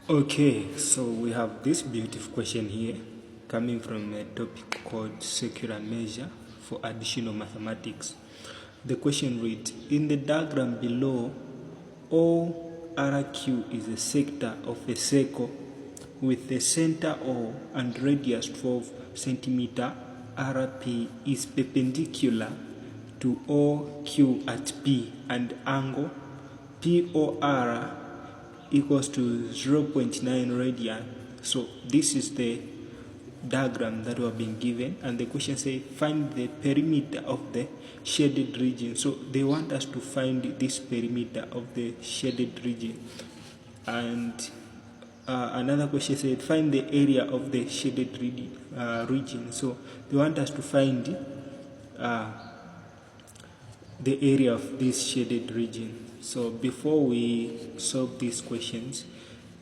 Okay, so we have this beautiful question here coming from a topic called secular measure for additional mathematics. The question reads, in the diagram below, ORQ is a sector of a circle with the center O and radius 12 centimeter. RP is perpendicular to OQ at P and angle POR equals to 0.9 radian. So this is the diagram that we have been given, and the question says find the perimeter of the shaded region. So they want us to find this perimeter of the shaded region, and another question said find the area of the shaded region. So they want us to find the area of this shaded region. So before we solve these questions,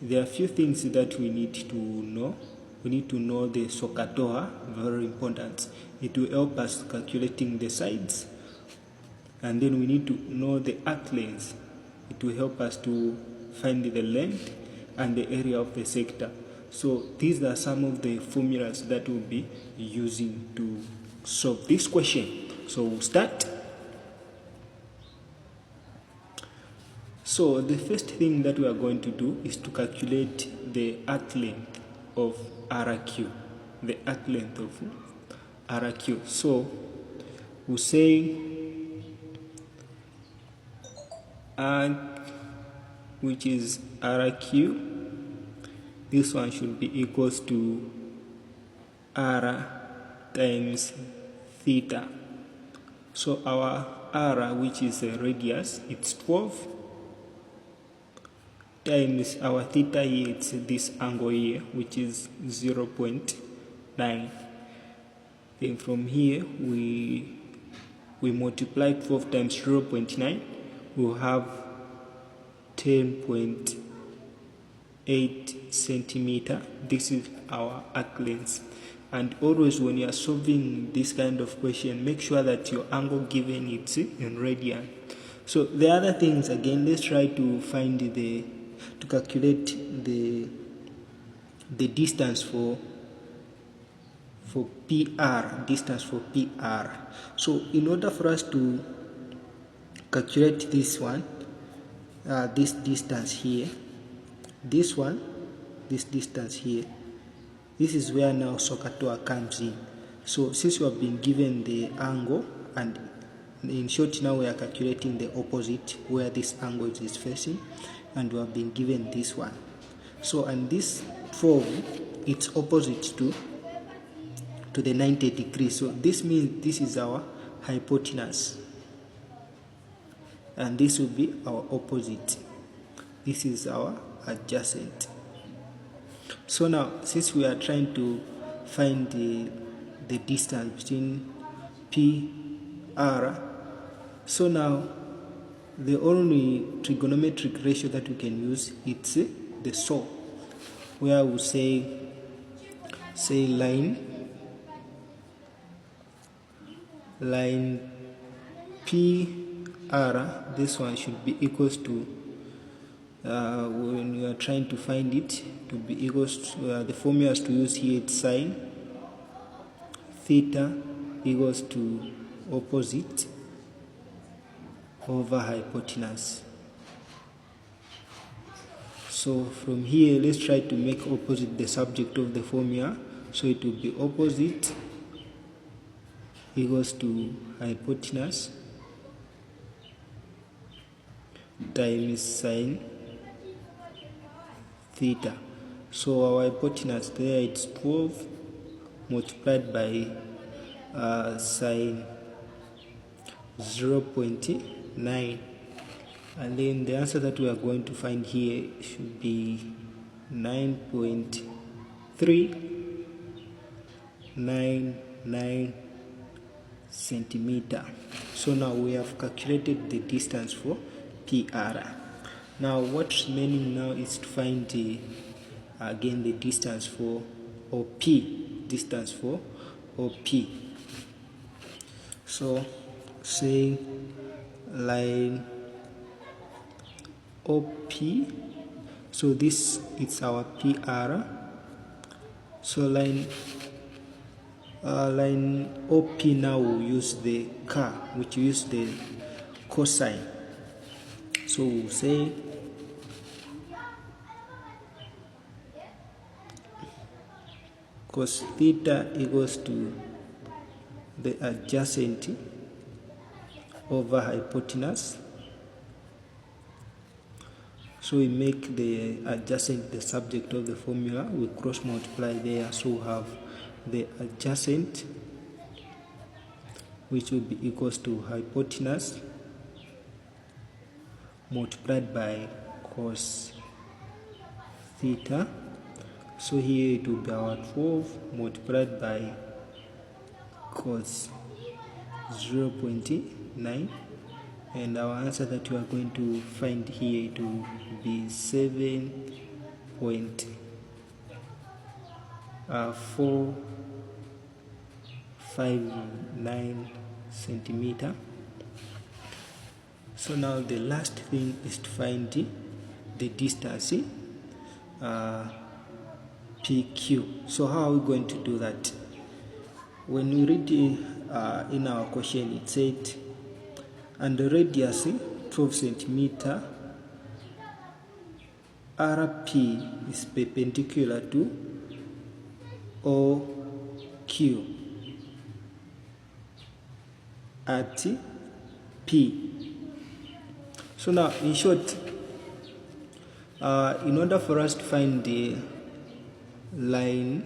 there are a few things that we need to know. We need to know the SOHCAHTOA, very important. It will help us calculating the sides. And then we need to know the arc length. It will help us to find the length and the area of the sector. So these are some of the formulas that we'll be using to solve this question. So we'll start. So the first thing that we are going to do is to calculate the arc length of RQ. The arc length of RQ. So we'll say arc, which is RQ, this one should be equals to R times theta. So our R, which is a radius, it's 12, times our theta here, it's this angle here, which is 0.9. Then from here we multiply 12 times 0.9, we'll have 10.8 centimeter. This is our arc length. And always when you are solving this kind of question, make sure that your angle given is in radian. So the other things, again, let's try to find to calculate the distance for PR, distance for PR. So in order for us to calculate this one, this distance here, this distance here, this is where now SOHCAHTOA comes in. So since we have been given the angle, and in short now we are calculating the opposite where this angle is facing, and we have been given this one. So and this 12, it's opposite to the 90 degrees. So this means this is our hypotenuse, and this will be our opposite. This is our adjacent. So now, since we are trying to find the distance between PR, so now the only trigonometric ratio that we can use is the SOH, where we say line PR, this one should be equals to, when you are trying to find it, to be equals to, the formulas to use here, it's sine theta equals to opposite over hypotenuse. So from here, let's try to make opposite the subject of the formula. So it will be opposite equals to hypotenuse times sine theta. So our hypotenuse there, it's 12 multiplied by sine 0.9, and then the answer that we are going to find here should be 9.399 centimeter. So now we have calculated the distance for PR. Now what's remaining now is to find again the distance for OP, distance for OP. So say line OP So this is our PR. So line OP now will use the car, which use the cosine. So we'll say cos theta equals to the adjacent over hypotenuse. So we make the adjacent the subject of the formula, we cross multiply there, so we have the adjacent, which will be equals to hypotenuse multiplied by cos theta. So here it will be our 12 multiplied by cos 0.9, and our answer that we are going to find here, it will be 7.459 centimeter. So now the last thing is to find the distance PQ. So how are we going to do that? When we read in our question, it said, and the radius 12 centimeter, RP is perpendicular to OQ at P. So now, in short, in order for us to find the line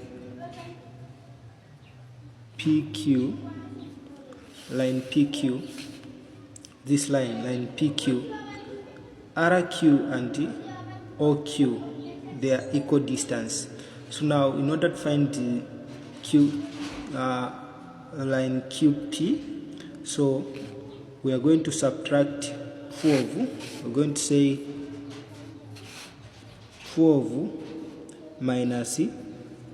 PQ, this line PQ, RQ and OQ, they are equal distance. So now, in order to find the line QP, so we are going to subtract 12. We're going to say 12 minus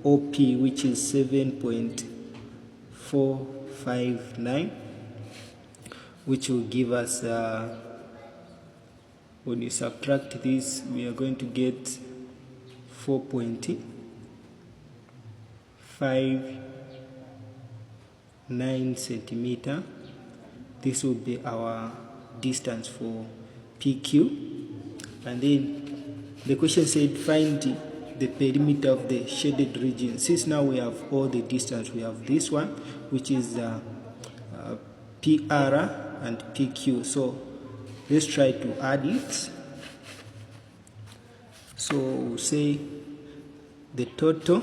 OP, which is 7.459, which will give us, when you subtract this, we are going to get 4.59 centimeter. This will be our distance for PQ. And then the question said find the perimeter of the shaded region. Since now we have all the distance, we have this one, which is PR and PQ. So let's try to add it. So we'll say the total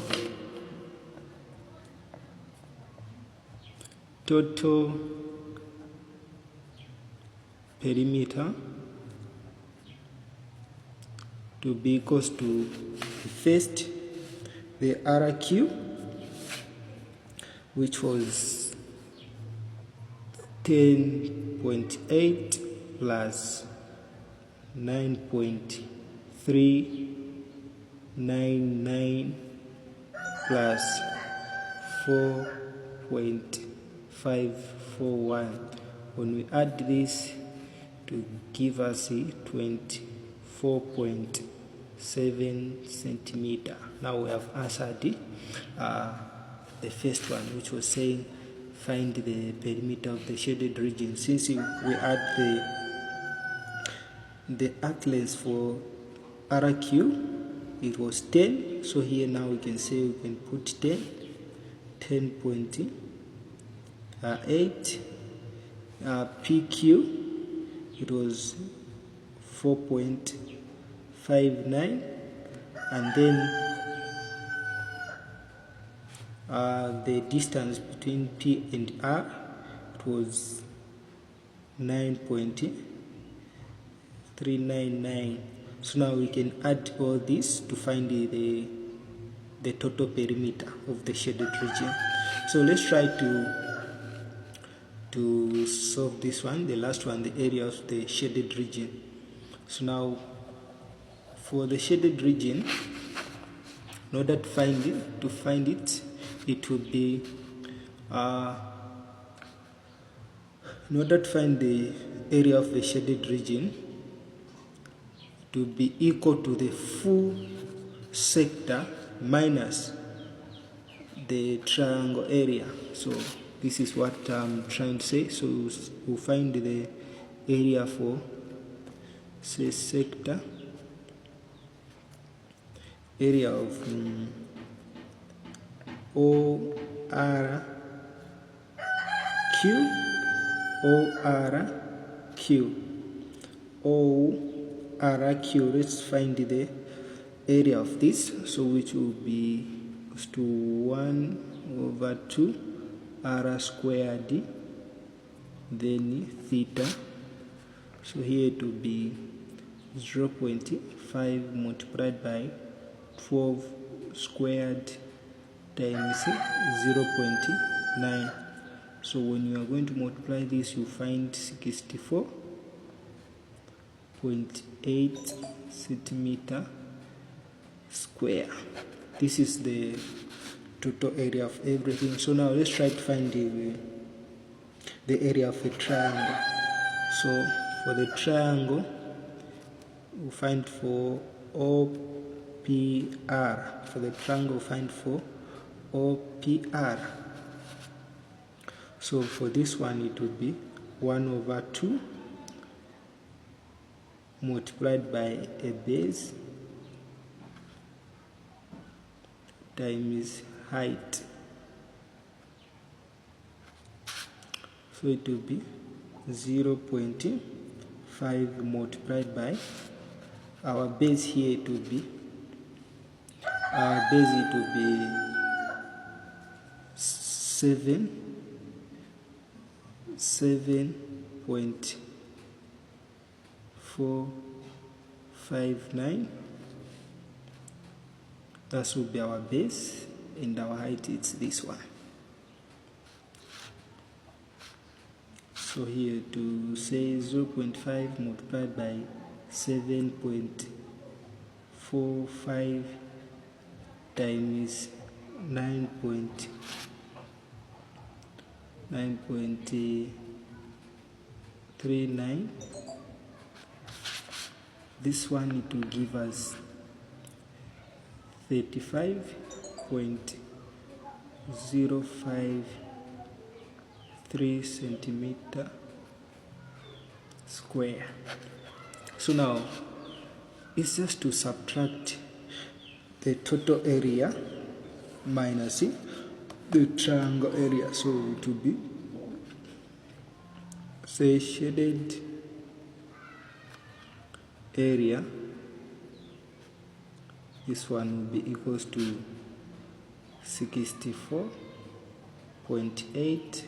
perimeter to be equals to first the RQ, which was 10.8 plus 9.399 plus 4.541. When we add this to give us 24.7 centimeter. Now we have answered the first one, which was saying find the perimeter of the shaded region. Since we add the arc length for RQ, it was 10. So here now we can say we can put 10.8. PQ, it was 4.59, and then the distance between P and R, it was 9.399. So now we can add all this to find the total perimeter of the shaded region. So let's try to solve this one, the last one, the area of the shaded region. So now for the shaded region, in order to find it, it would be in order to find the area of the shaded region, to be equal to the full sector minus the triangle area. So this is what I'm trying to say. So we'll find the area for, say, sector, area of ORQ, ORQ. Let's find the area of this, so which will be equals to 1/2 r squared, then theta. So here it will be 0.5 multiplied by 12 squared times 0.9. So when you are going to multiply this, you find 64.8 centimeter square. This is the total area of everything. So now let's try to find the area of a triangle. So for the triangle, we'll find for OPR. For the triangle, we'll find for OPR. So for this one, it would be 1/2 multiplied by a base times height. So it will be 0.5 multiplied by our base here. It will be 7.459. That will be our base, and our height is this one. So here to say 0.5 multiplied by 7.45 times 9.39. This one, it will give us 35.053 centimeter square. So now it's just to subtract the total area minus the triangle area. So it will be, say, shaded area. This one will be equals to 64.8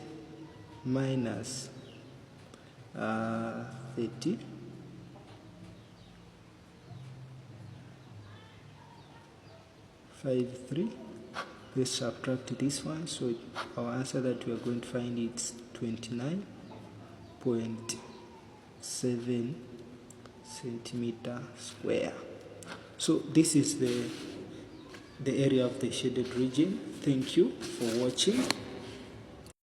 minus 30.53. Let's subtract this one. So our answer that we are going to find is 29.7 centimeter square. So this is the area of the shaded region. Thank you for watching.